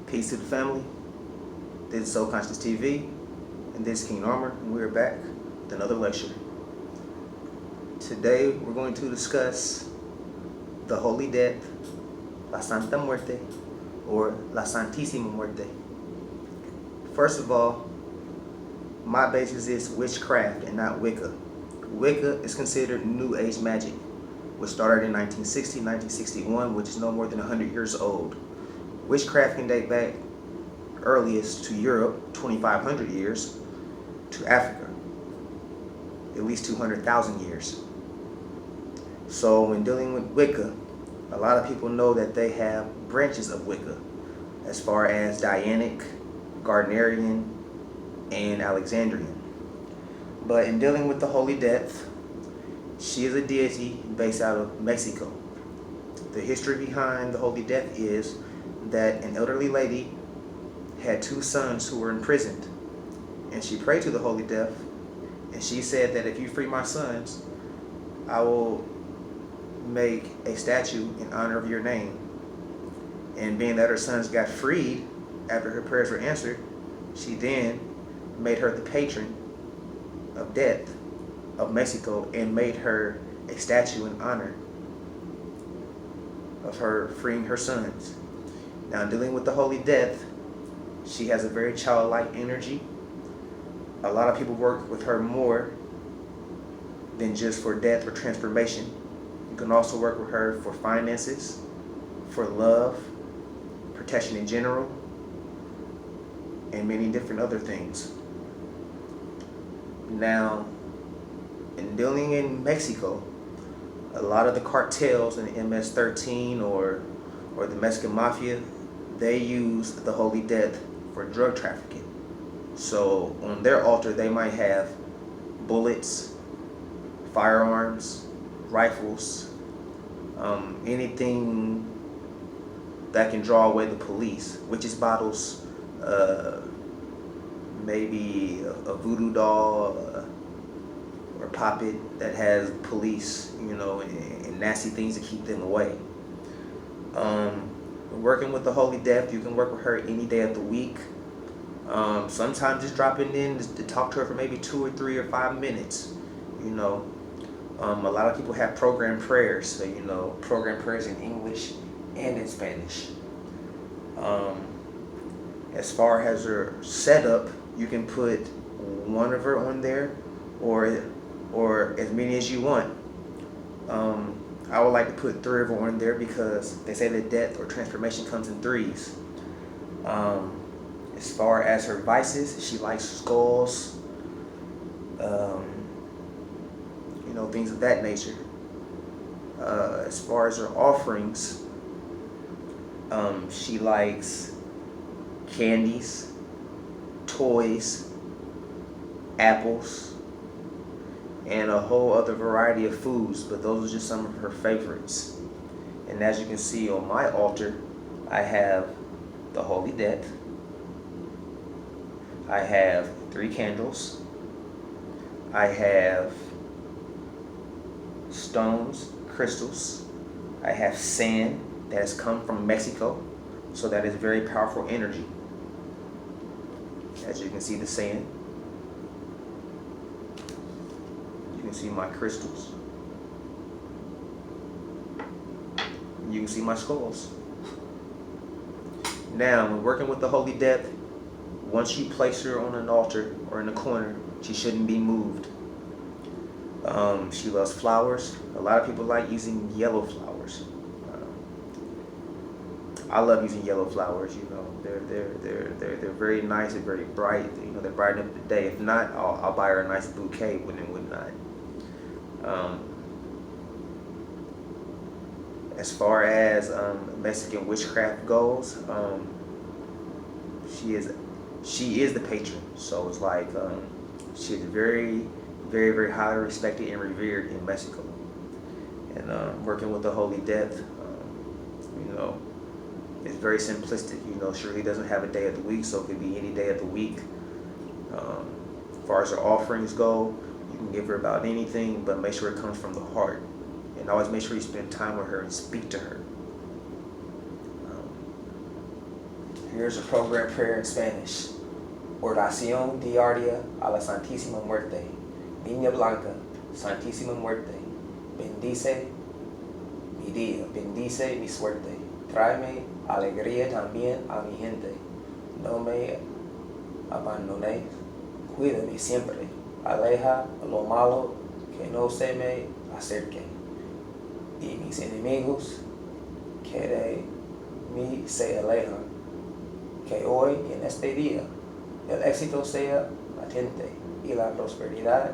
Peace to the family. This is Soul Conscious TV, and this is King Narmer, and we're back with another lecture. Today we're going to discuss the Holy Death, La Santa Muerte, or La Santisima Muerte. First of all, my basis is witchcraft and not Wicca. Wicca is considered New Age magic, which started in 1960, 1961, which is no more than 100 years old. Witchcraft can date back earliest to Europe, 2,500 years, to Africa, at least 200,000 years. So when dealing with Wicca, a lot of people know that they have branches of Wicca, as far as Dianic, Gardnerian, and Alexandrian. But in dealing with the Holy Death, she is a deity based out of Mexico. The history behind the Holy Death is that an elderly lady had two sons who were imprisoned, and she prayed to the Holy Death, and she said that if you free my sons, I will make a statue in honor of your name. And being that her sons got freed after her prayers were answered, she then made her the patron of death of Mexico and made her a statue in honor of her freeing her sons. Now, dealing with the Holy Death, she has a very childlike energy. A lot of people work with her more than just for death or transformation. You can also work with her for finances, for love, protection in general, and many different other things. Now, in dealing in Mexico, a lot of the cartels in the MS-13 or the Mexican Mafia, they use the Holy Death for drug trafficking. So on their altar, they might have bullets, firearms, rifles, anything that can draw away the police, witches bottles, maybe a voodoo doll or puppet that has police, and nasty things to keep them away. Working with the Holy Death, you can work with her any day of the week. Sometimes just dropping in to talk to her for maybe 2 or 3 or 5 minutes. A lot of people have program prayers, so program prayers in English and in Spanish. As far as her setup, you can put one of her on there, or as many as you want. I would like to put 3 of her on there because they say that death or transformation comes in 3s. As far as her vices, she likes skulls, things of that nature. As far as her offerings, she likes candies, toys, apples, and a whole other variety of foods, but those are just some of her favorites. And as you can see on my altar, I have the Holy Death. I have 3 candles. I have stones, crystals. I have sand that has come from Mexico, so that is very powerful energy. As you can see, the sand. You can see my crystals. You can see my skulls. Now, when working with the Holy Death, once you place her on an altar or in a corner, she shouldn't be moved. She loves flowers. A lot of people like using yellow flowers. I love using yellow flowers. They're very nice and very bright. They brighten up the day. If not, I'll buy her a nice bouquet when and whatnot. As far as Mexican witchcraft goes, she is the patron. So it's like she's very, very, very highly respected and revered in Mexico. And working with the Holy Death, it's very simplistic. She really doesn't have a day of the week, so it could be any day of the week. As far as her offerings go, you can give her about anything, but make sure it comes from the heart. And always make sure you spend time with her and speak to her. Here's a program prayer in Spanish. Oración diaria a la Santísima Muerte. Niña Blanca, Santísima Muerte, bendice mi día, bendice mi suerte. Tráeme alegría también a mi gente. No me abandones, cuídame siempre. Aleja lo malo que no se me acerque. Y mis enemigos que de mí se alejan. Que hoy y en este día el éxito sea latente y la prosperidad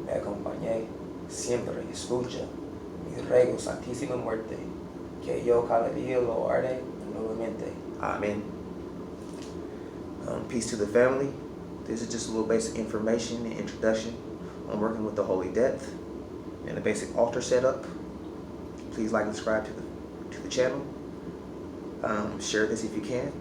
me acompañe siempre. Escucha mi ruego, Santísima Muerte, que yo cada día lo haré nuevamente. Amen. Peace to the family. This is just a little basic information and introduction on working with the Holy Death and the basic altar setup. Please like and subscribe to the channel. Share this if you can.